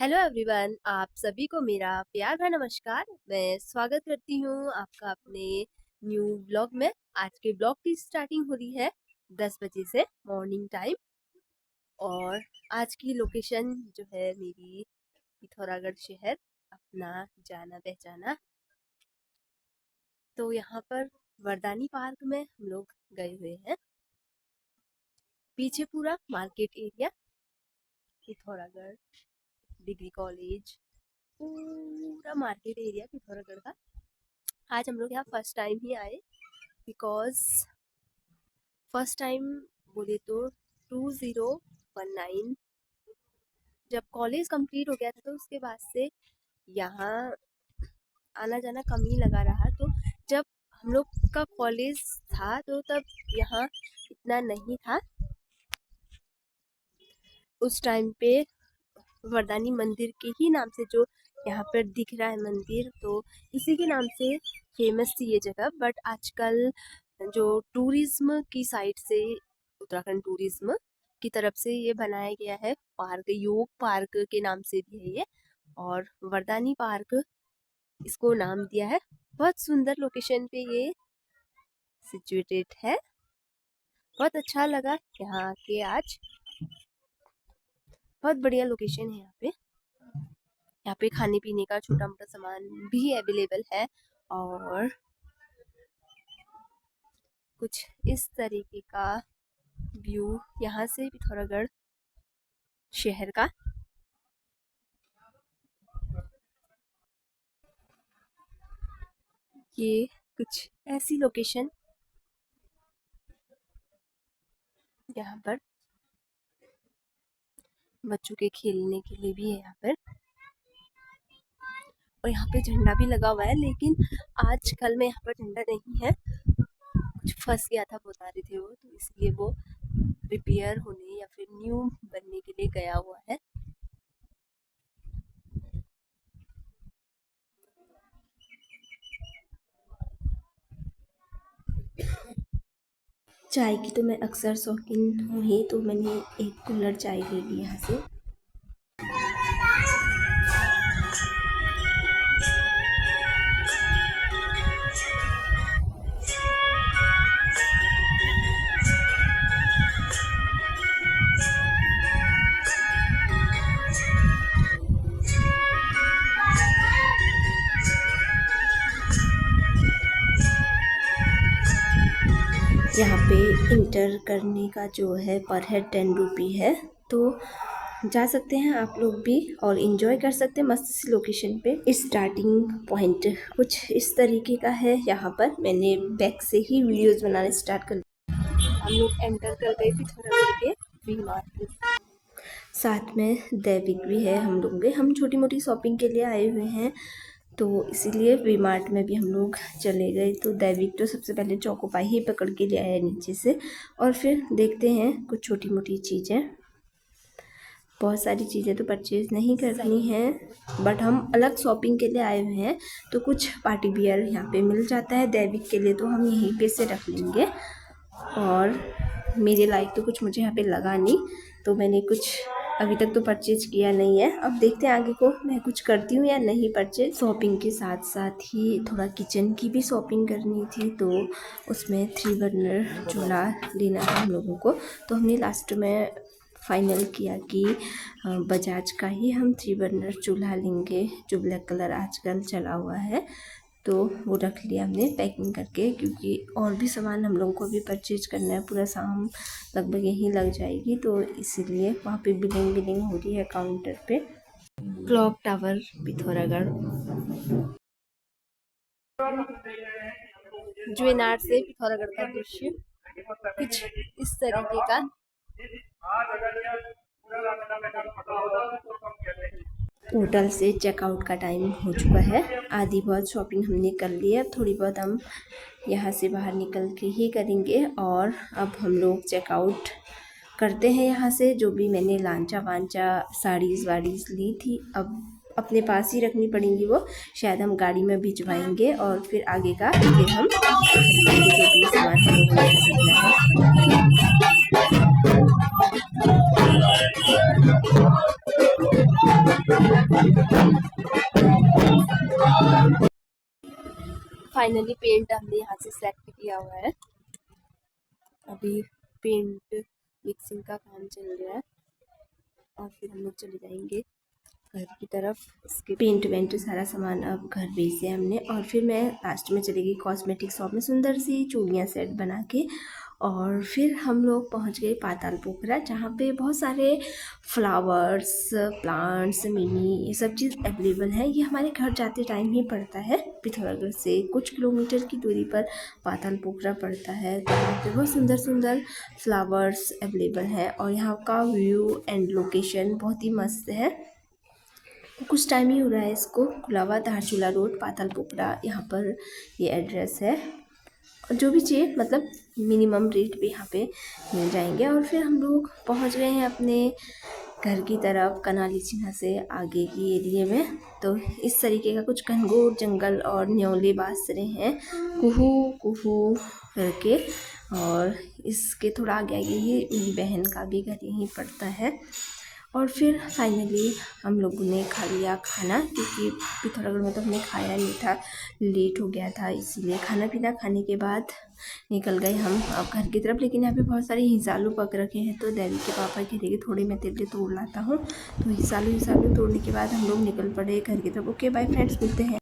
Hello everyone, आप सभी को मेरा प्यार भरा नमस्कार। मैं स्वागत करती हूँ आपका अपने न्यू ब्लॉग में। आज के ब्लॉग की स्टार्टिंग हो रही है 10 बजे से मॉर्निंग टाइम। और आज की लोकेशन जो है मेरी पिथौरागढ़ शहर, अपना जाना पहचाना। तो यहाँ पर वरदानी पार्क में हम लोग गए हुए हैं। पीछे पूरा market area, Pithoragarh degree college, पूरा मार्केट एरिया पिथौरागढ़ का। आज हम लोग यहाँ फर्स्ट टाइम ही आए, बिकॉज फर्स्ट टाइम बोले तो 2019 जब कॉलेज कंप्लीट हो गया था, तो उसके बाद से यहाँ आना जाना कम ही लगा रहा। तो जब हम लोग का कॉलेज था तो तब यहाँ इतना नहीं था। उस टाइम पे वरदानी मंदिर के ही नाम से जो यहाँ पर दिख रहा है मंदिर, तो इसी के नाम से फेमस थी ये जगह। बट आजकल जो टूरिज्म की साइड से, उत्तराखंड टूरिज्म की तरफ से ये बनाया गया है पार्क, योग पार्क के नाम से भी है ये, और वरदानी पार्क इसको नाम दिया है। बहुत सुंदर लोकेशन पे ये सिचुएटेड है। बहुत अच्छा लगा यहाँ आके आज। बहुत बढ़िया लोकेशन है यहाँ पे। यहाँ पे खाने पीने का छोटा मोटा सामान भी अवेलेबल है, और कुछ इस तरीके का व्यू यहाँ से पिथौरागढ़ शहर का। ये कुछ ऐसी लोकेशन यहाँ पर बच्चों के खेलने के लिए भी है यहाँ पर। और यहाँ पे झंडा भी लगा हुआ है, लेकिन आज कल में यहाँ पर झंडा नहीं है। कुछ फंस गया था बता रहे थे वो, तो इसलिए वो रिपेयर होने या फिर न्यू बनने के लिए गया हुआ है। चाय की तो मैं अक्सर शौकीन हूँ ही, तो मैंने एक कुल्हड़ चाय ले ली यहाँ से। यहाँ पे इंटर करने का जो है पर हेड 10 रुपी है, तो जा सकते हैं आप लोग भी और इन्जॉय कर सकते हैं मस्त सी लोकेशन पे। स्टार्टिंग पॉइंट कुछ इस तरीके का है। यहाँ पर मैंने बैक से ही वीडियोस बनाने स्टार्ट कर दिए। हम लोग एंटर कर गए पिथौरागढ़ के वी मार्केट, साथ में दैविक भी है। हम छोटी मोटी शॉपिंग के लिए आए हुए हैं, तो इसीलिए वी मार्ट में भी हम लोग चले गए। तो दैविक तो सबसे पहले चौकोपाई ही पकड़ के ले आया नीचे से, और फिर देखते हैं कुछ छोटी मोटी चीज़ें। बहुत सारी चीज़ें तो परचेज़ नहीं करनी है, बट हम अलग शॉपिंग के लिए आए हुए हैं, तो कुछ पार्टी वियर यहाँ पे मिल जाता है दैविक के लिए, तो हम यहीं पे से रख लेंगे। और मेरे लायक तो कुछ मुझे यहाँ पे लगा नहीं, तो मैंने कुछ अभी तक तो परचेज किया नहीं है। अब देखते हैं आगे को मैं कुछ करती हूँ या नहीं परचेज। शॉपिंग के साथ साथ ही थोड़ा किचन की भी शॉपिंग करनी थी, तो उसमें 3 बर्नर चूल्हा लेना है हम लोगों को। तो हमने लास्ट में फाइनल किया कि बजाज का ही हम 3 बर्नर चूल्हा लेंगे, जो ब्लैक कलर आजकल चला हुआ है। तो वो रख लिया हमने पैकिंग करके, क्योंकि और भी सामान हम लोगों को भी परचेज करना है। पूरा शाम लगभग यहीं लग जाएगी, तो इसीलिए वहाँ पे बिलिंग हो रही है काउंटर पे। क्लॉक टावर पिथौरागढ़ ज्वेनार से पिथौरागढ़ का दृश्य कुछ इस तरीके का। होटल से चेकआउट का टाइम हो चुका है। आधी बहुत शॉपिंग हमने कर ली है, थोड़ी बहुत हम यहाँ से बाहर निकल के ही करेंगे। और अब हम लोग चेकआउट करते हैं यहाँ से। जो भी मैंने लांचा वांचा साड़ीज़ वाड़ीज़ ली थी, अब अपने पास ही रखनी पड़ेंगी। वो शायद हम गाड़ी में भिजवाएंगे, और फिर आगे का फिर हम जो भी सामान हम लोगों को खरीदना है। फाइनली पेंट हमने यहाँ से सेलेक्ट किया हुआ है। अभी पेंट मिक्सिंग का काम चल रहा है और फिर हम लोग चले जाएंगे घर की तरफ। इसके पेंट वेंट सारा सामान अब घर भेज दिया हमने और फिर मैं लास्ट में चली गई कॉस्मेटिक शॉप में सुंदर सी चूड़ियाँ सेट बना के। और फिर हम लोग पहुंच गए पाताल पोखरा, जहाँ पे बहुत सारे फ्लावर्स, प्लांट्स, मिनी ये सब चीज़ अवेलेबल है। ये हमारे घर जाते टाइम ही पड़ता है। पिथौरागढ़ से कुछ किलोमीटर की दूरी पर पाताल पोखरा पड़ता है। तो यहाँ पे बहुत सुंदर सुंदर फ्लावर्स अवेलेबल है और यहाँ का व्यू एंड लोकेशन बहुत ही मस्त है। कुछ टाइम ही हो रहा है इसको खुला हुआ, धारचूला रोड पाताल पोखरा, यहाँ पर ये एड्रेस है। और जो भी चाहिए मतलब मिनिमम रेट पे यहाँ पे मिल जाएंगे। और फिर हम लोग पहुँच गए हैं अपने घर की तरफ, कनाली चिन्हा से आगे की एरिया में। तो इस तरीके का कुछ घनघोर जंगल और न्योले बासरे हैं कुहू कुहू करके। और इसके थोड़ा आगे आगे ही मेरी बहन का भी घर यहीं पड़ता है। और फिर फाइनली हम लोगों ने खा लिया खाना, क्योंकि पिथौरागढ़ में तो हमने खाया नहीं था, लेट हो गया था, इसीलिए खाना पीना खाने के बाद निकल गए हम अब घर की तरफ। लेकिन यहाँ पे बहुत सारे हिसालू पक रखे हैं, तो देवी के पापा कह रहे कि थोड़े मैं तेरे लिए तोड़ लाता हूँ। तो हिसालू तोड़ने के बाद हम लोग निकल पड़े घर की तरफ। ओके बाय फ्रेंड्स, मिलते हैं।